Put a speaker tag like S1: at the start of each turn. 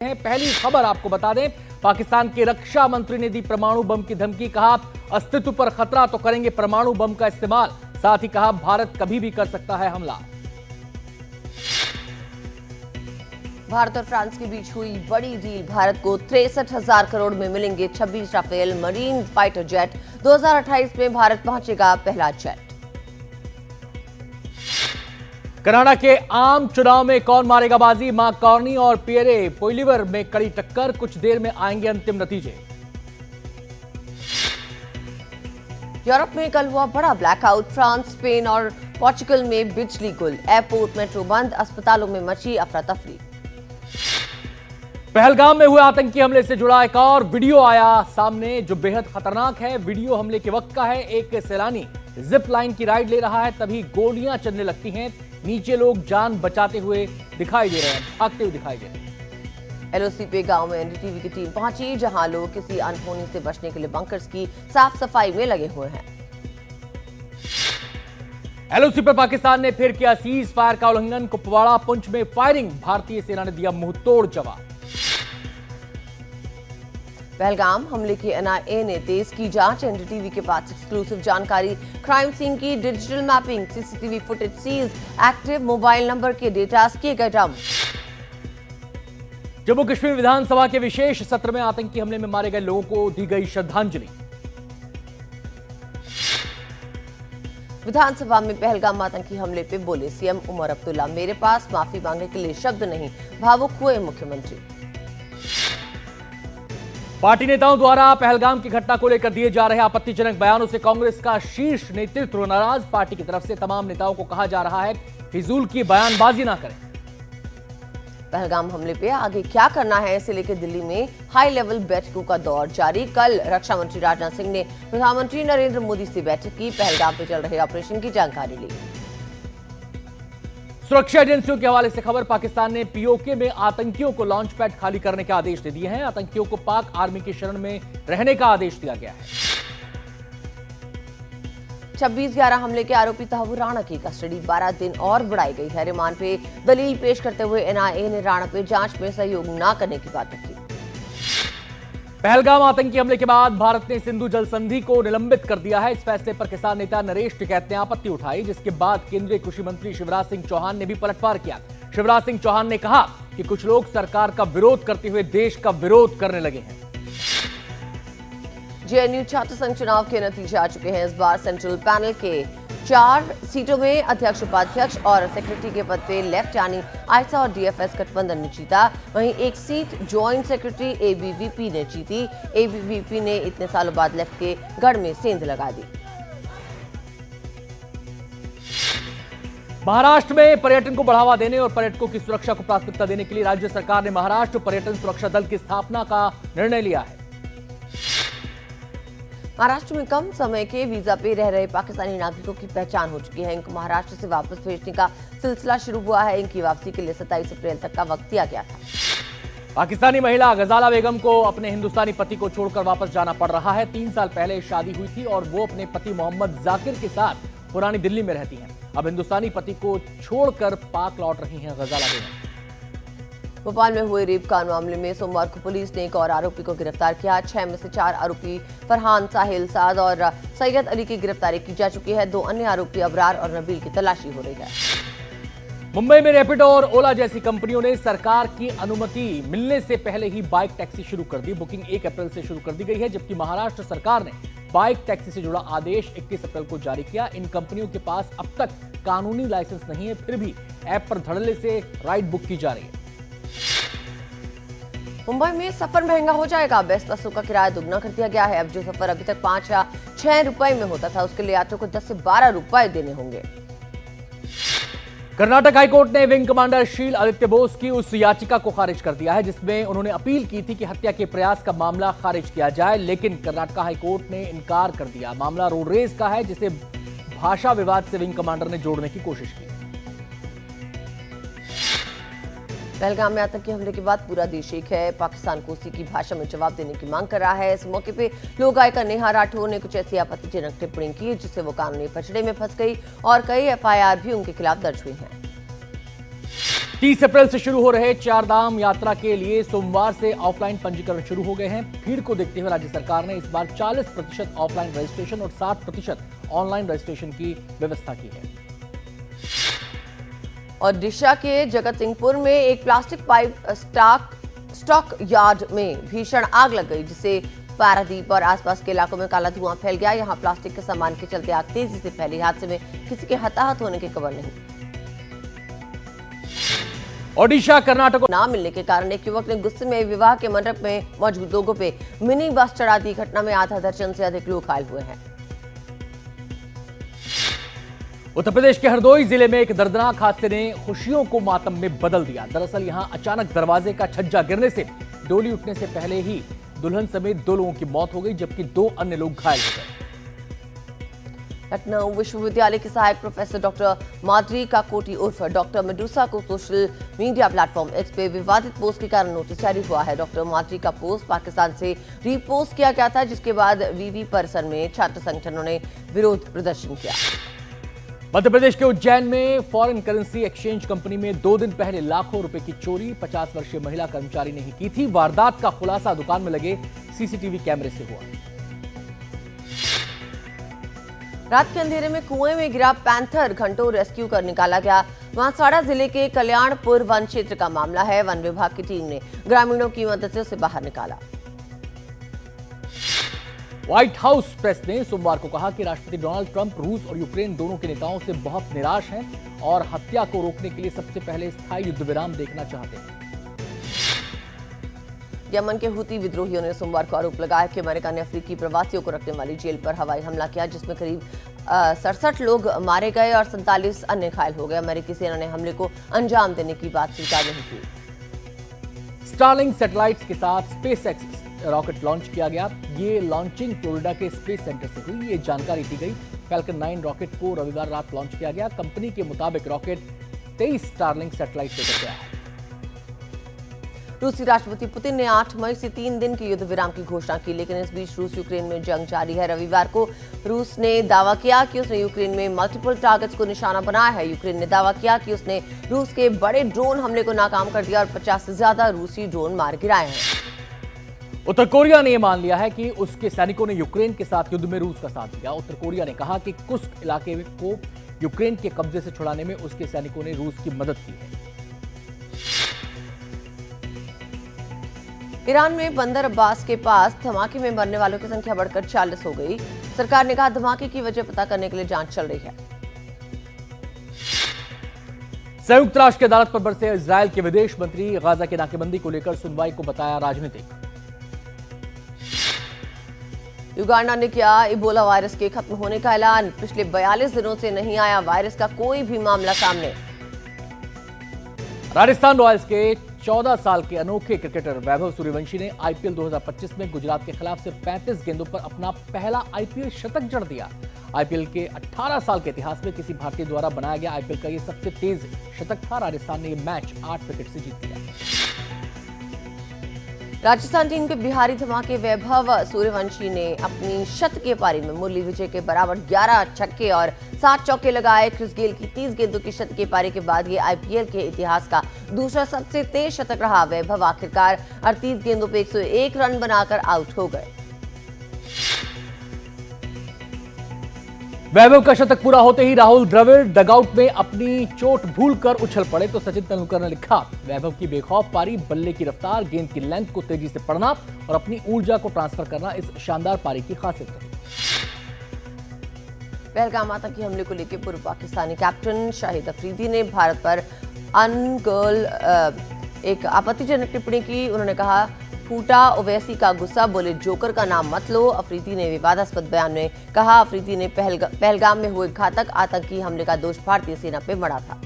S1: पहली खबर आपको बता दें, पाकिस्तान के रक्षा मंत्री ने दी परमाणु बम की धमकी। कहा अस्तित्व पर खतरा तो करेंगे परमाणु बम का इस्तेमाल। साथ ही कहा भारत कभी भी कर सकता है हमला।
S2: भारत और फ्रांस के बीच हुई बड़ी डील। भारत को 63,000 करोड़ में मिलेंगे 26 राफेल मरीन फाइटर जेट। 2028 में भारत पहुंचेगा पहला जेट।
S1: कनाडा के आम चुनाव में कौन मारेगा बाजी? मार्क कार्नी और पियरे पोइलिवर में कड़ी टक्कर। कुछ देर में आएंगे अंतिम नतीजे।
S2: यूरोप में कल हुआ बड़ा ब्लैकआउट। फ्रांस, स्पेन और पोर्चुगल में बिजली गुल। एयरपोर्ट, मेट्रो बंद। अस्पतालों में मची अफरा तफरी।
S1: पहलगाम में हुए आतंकी हमले से जुड़ा एक और वीडियो आया सामने जो बेहद खतरनाक है। वीडियो हमले के वक्त का है। एक सैलानी जिप लाइन की राइड ले रहा है, तभी गोलियां चलने लगती हैं। नीचे लोग जान बचाते हुए दिखाई दे रहे हैं, भागते हुए दिखाई दे रहे हैं।
S2: एलओसी पे गांव में एनडीटीवी की टीम पहुंची, जहां लोग किसी अनहोनी से बचने के लिए बंकर्स की साफ सफाई में लगे हुए हैं।
S1: एलओसी पर पाकिस्तान ने फिर किया सीज फायर का उल्लंघन। कुपवाड़ा, पुंछ में फायरिंग। भारतीय सेना ने दिया मुंहतोड़ जवाब।
S2: पहलगाम हमले की एनआईए ने तेज की जांच। एनडीटीवी के पास एक्सक्लूसिव जानकारी। क्राइम सीन की digital mapping. CCTV footage seize. Active mobile number के डेटा किए गए डंप।
S1: जम्मू कश्मीर विधानसभा के विशेष सत्र में आतंकी हमले में मारे गए लोगों को दी गई श्रद्धांजलि।
S2: विधानसभा में पहलगाम आतंकी हमले पे बोले सीएम उमर अब्दुल्ला, मेरे पास माफी मांगने के लिए शब्द नहीं। भावुक हुए मुख्यमंत्री।
S1: पार्टी नेताओं द्वारा पहलगाम की घटना को लेकर दिए जा रहे आपत्तिजनक बयानों से कांग्रेस का शीर्ष नेतृत्व नाराज। पार्टी की तरफ से तमाम नेताओं को कहा जा रहा है फिजूल की बयानबाजी ना करें।
S2: पहलगाम हमले पे आगे क्या करना है, इसे लेकर दिल्ली में हाई लेवल बैठकों का दौर जारी। कल रक्षा मंत्री राजनाथ सिंह ने प्रधानमंत्री नरेंद्र मोदी से बैठक की। पहलगाम पे चल रहे ऑपरेशन की जानकारी ली।
S1: सुरक्षा एजेंसियों के हवाले से खबर, पाकिस्तान ने पीओके में आतंकियों को लॉन्च पैड खाली करने के आदेश दे दिए हैं। आतंकियों को पाक आर्मी की शरण में रहने का आदेश दिया गया है।
S2: 26/11 हमले के आरोपी तहव्वुर राणा की कस्टडी 12 दिन और बढ़ाई गई है। रिमांड पे दलील पेश करते हुए एनआईए ने राणा पे जांच में सहयोग न करने की बात की।
S1: पहलगाम आतंकी हमले के बाद भारत ने सिंधु जल संधि को निलंबित कर दिया है। इस फैसले पर किसान नेता नरेश टिकैत ने आपत्ति उठाई, जिसके बाद केंद्रीय कृषि मंत्री शिवराज सिंह चौहान ने भी पलटवार किया। शिवराज सिंह चौहान ने कहा कि कुछ लोग सरकार का विरोध करते हुए देश का विरोध करने लगे हैं।
S2: जेएनयू छात्र संघ चुनाव के नतीजे आ चुके हैं। इस बार सेंट्रल पैनल के 4 सीटों में अध्यक्ष, उपाध्यक्ष और सेक्रेटरी के पद पे लेफ्ट यानी आयसा और डीएफएस गठबंधन ने जीता। वहीं एक सीट ज्वाइंट सेक्रेटरी एबीवीपी ने जीती। एबीवीपी ने इतने सालों बाद लेफ्ट के गढ़ में सेंध लगा दी।
S1: महाराष्ट्र में पर्यटन को बढ़ावा देने और पर्यटकों की सुरक्षा को प्राथमिकता देने के लिए राज्य सरकार ने महाराष्ट्र पर्यटन सुरक्षा दल की स्थापना का निर्णय लिया है।
S2: महाराष्ट्र में कम समय के वीजा पे रह रहे पाकिस्तानी नागरिकों की पहचान हो चुकी है। इनको महाराष्ट्र से वापस भेजने का सिलसिला शुरू हुआ है। इनकी वापसी के लिए 27 अप्रैल तक का वक्त दिया गया था।
S1: पाकिस्तानी महिला गजाला बेगम को अपने हिंदुस्तानी पति को छोड़कर वापस जाना पड़ रहा है। 3 साल पहले शादी हुई थी और वो अपने पति मोहम्मद जाकिर के साथ पुरानी दिल्ली में रहती हैं। अब हिंदुस्तानी पति को छोड़कर पाक लौट रही हैं गजाला बेगम।
S2: भोपाल में हुए रेप कांड मामले में सोमवार को पुलिस ने एक और आरोपी को गिरफ्तार किया। 6 में से 4 आरोपी फरहान, साहिल, साद और सैयद अली की गिरफ्तारी की जा चुकी है। 2 अन्य आरोपी अबरार और नबील की तलाशी हो रही है।
S1: मुंबई में रैपिडो और ओला जैसी कंपनियों ने सरकार की अनुमति मिलने से पहले ही बाइक टैक्सी शुरू कर दी। बुकिंग 1 अप्रैल से शुरू कर दी गई है, जबकि महाराष्ट्र सरकार ने बाइक टैक्सी से जुड़ा आदेश 21 अप्रैल को जारी किया। इन कंपनियों के पास अब तक कानूनी लाइसेंस नहीं है, फिर भी ऐप पर धड़ल्ले से राइड बुक की जा रही है।
S2: मुंबई में सफर महंगा हो जाएगा। बेस्ट बसों का किराया दुगना कर दिया गया है। अब जो सफर अभी तक 5 या 6 रुपए में होता था, उसके लिए यात्रियों को 10 से 12 रुपए देने होंगे।
S1: कर्नाटक हाईकोर्ट ने विंग कमांडर शील आदित्य बोस की उस याचिका को खारिज कर दिया है जिसमें उन्होंने अपील की थी कि हत्या के प्रयास का मामला खारिज किया जाए, लेकिन कर्नाटक हाईकोर्ट ने इनकार कर दिया। मामला रोड रेस का है, जिसे भाषा विवाद से विंग कमांडर ने जोड़ने की कोशिश की।
S2: पहलगाम में आतंकी हमले के बाद पूरा देश एक है। पाकिस्तान को उसी की भाषा में जवाब देने की मांग कर रहा है। इस मौके पे लोक गायिका नेहा राठौर ने कुछ ऐसी आपत्तिजनक टिप्पणी की जिससे वो कानूनी पचड़े में फंस गई और कई एफआईआर भी उनके खिलाफ दर्ज हुई हैं।
S1: 30 अप्रैल से शुरू हो रहे चारधाम यात्रा के लिए सोमवार से ऑफलाइन पंजीकरण शुरू हो गए हैं। भीड़ को देखते हुए राज्य सरकार ने इस बार 40% ऑफलाइन रजिस्ट्रेशन और 60% ऑनलाइन रजिस्ट्रेशन की व्यवस्था की है।
S2: और डिशा के जगत सिंहपुर में एक प्लास्टिक पाइप स्टॉक यार्ड में भीषण आग लग गई, जिससे पारादीप और आसपास के इलाकों में काला धुआं फैल गया। यहां प्लास्टिक के सामान के चलते आग तेजी से फैली। हादसे में किसी के हताहत होने की खबर नहीं।
S1: ओडिशा कर्नाटक
S2: ना मिलने के कारण एक युवक ने गुस्से में विवाह के मंडप में मौजूद लोगों पे मिनी बस चढ़ा दी। घटना में आधा दर्जन से अधिक लोग घायल हुए हैं।
S1: उत्तर प्रदेश के हरदोई जिले में एक दर्दनाक हादसे ने खुशियों को मातम में बदल दिया। दरअसल यहां अचानक दरवाजे का छज्जा गिरने से डोली उठने से पहले ही दुल्हन समेत 2 लोगों की मौत हो गई, जबकि 2 अन्य लोग घायल हो गए।
S2: लखनऊ विश्वविद्यालय के सहायक प्रोफेसर डॉक्टर माधुरी काकोटी उर्फ डॉक्टर मेडुसा को सोशल मीडिया प्लेटफॉर्म एक्स पे विवादित पोस्ट के कारण नोटिस जारी हुआ है। डॉक्टर माधुरी का पोस्ट पाकिस्तान से रीपोस्ट किया गया था, जिसके बाद विवि परिसर में छात्र संगठनों ने विरोध प्रदर्शन किया।
S1: मध्य प्रदेश के उज्जैन में फॉरेन करेंसी एक्सचेंज कंपनी में 2 दिन पहले लाखों रुपए की चोरी 50 वर्षीय महिला कर्मचारी ने ही की थी। वारदात का खुलासा दुकान में लगे सीसीटीवी कैमरे से हुआ।
S2: रात के अंधेरे में कुएं में गिरा पैंथर घंटों रेस्क्यू कर निकाला गया। बांसवाड़ा जिले के कल्याणपुर वन क्षेत्र का मामला है। वन विभाग की टीम ने ग्रामीणों की मदद से उसे बाहर निकाला।
S1: व्हाइट हाउस प्रेस ने सोमवार को कहा कि राष्ट्रपति डोनाल्ड ट्रंप रूस और यूक्रेन दोनों के नेताओं से बहुत निराश हैं और हत्या को रोकने के लिए सबसे पहले स्थायी युद्ध विराम देखना चाहते हैं।
S2: यमन के हुती विद्रोहियों ने सोमवार को आरोप लगाया कि अमेरिका ने अफ्रीकी प्रवासियों को रखने वाली जेल पर हवाई हमला किया, जिसमें करीब 67 लोग मारे गए और 47 अन्य घायल हो गए। अमेरिकी सेना ने हमले को अंजाम देने की बात स्वीकार नहीं की।
S1: स्टारलिंक सैटेलाइट्स के साथ स्पेसएक्स रॉकेट लॉन्च किया गया। ये लॉन्चिंग फ्लोरिडा के स्पेस सेंटर से हुई, ये जानकारी दी गई। फैल्कन 9 रॉकेट को रविवार रात लॉन्च किया गया। कंपनी के मुताबिक रॉकेट 23 स्टारलिंक सैटेलाइट लेकर गया है।
S2: रूसी राष्ट्रपति पुतिन ने 8 मई से 3 दिन के युद्ध विराम की घोषणा की, लेकिन इस बीच रूस यूक्रेन में जंग जारी है। रविवार को रूस ने दावा किया कि उसने यूक्रेन में मल्टीपल टारगेट्स को निशाना बनाया है। यूक्रेन ने दावा किया कि उसने रूस के बड़े ड्रोन हमले को नाकाम कर दिया और 50 से ज्यादा रूसी ड्रोन मार गिराए हैं।
S1: उत्तर कोरिया ने यह मान लिया है कि उसके सैनिकों ने यूक्रेन के साथ युद्ध में रूस का साथ दिया। उत्तर कोरिया ने कहा कि कुस्क इलाके को यूक्रेन के कब्जे से छुड़ाने में उसके सैनिकों ने रूस की मदद की है।
S2: ईरान में बंदर अब्बास के पास धमाके में मरने वालों की संख्या बढ़कर 40 हो गई। सरकार ने कहा धमाके की वजह पता करने के लिए जांच चल रही है।
S1: संयुक्त राष्ट्र की अदालत पर बरसे इजरायल के विदेश मंत्री गाजा की नाकेबंदी को लेकर सुनवाई को बताया राजनीतिक।
S2: युगांडा ने किया इबोला वायरस के खत्म होने का ऐलान। पिछले 42 दिनों से नहीं आया वायरस का कोई भी मामला सामने।
S1: राजस्थान रॉयल्स के 14 साल के अनोखे क्रिकेटर वैभव सूर्यवंशी ने आईपीएल 2025 में गुजरात के खिलाफ सिर्फ 35 गेंदों पर अपना पहला आईपीएल शतक जड़ दिया। आईपीएल के 18 साल के इतिहास में किसी भारतीय द्वारा बनाया गया आईपीएल का यह सबसे तेज शतक था। राजस्थान ने यह मैच 8 विकेट से जीत लिया।
S2: राजस्थान टीम के बिहारी धमाके वैभव सूर्यवंशी ने अपनी शत के पारी में मुरली विजय के बराबर 11 छक्के और 7 चौके लगाए। क्रिस गेल की 30 गेंदों की शत के पारी के बाद ये आईपीएल के इतिहास का दूसरा सबसे तेज शतक रहा। वैभव आखिरकार 38 गेंदों पे 101 रन बनाकर आउट हो गए।
S1: वैभव का शतक पूरा होते ही राहुल द्रविड़ डगआउट में अपनी चोट भूलकर उछल पड़े तो सचिन तेंदुलकर ने लिखा, वैभव की बेखौफ पारी, बल्ले की रफ्तार, गेंद की लेंथ को तेजी से पढ़ना और अपनी ऊर्जा को ट्रांसफर करना इस शानदार पारी की खासियत है।
S2: पहलगाम आतंकी हमले को लेकर पूर्व पाकिस्तानी कैप्टन शाहिद अफरीदी ने भारत पर एक आपत्तिजनक टिप्पणी की। उन्होंने कहा, फूटा ओवैसी का गुस्सा, बोले जोकर का नाम मत लो। अफरीदी ने विवादास्पद बयान में कहा, अफरीदी ने पहलगाम में हुए घातक आतंकी हमले का दोष भारतीय सेना पे मढ़ा था।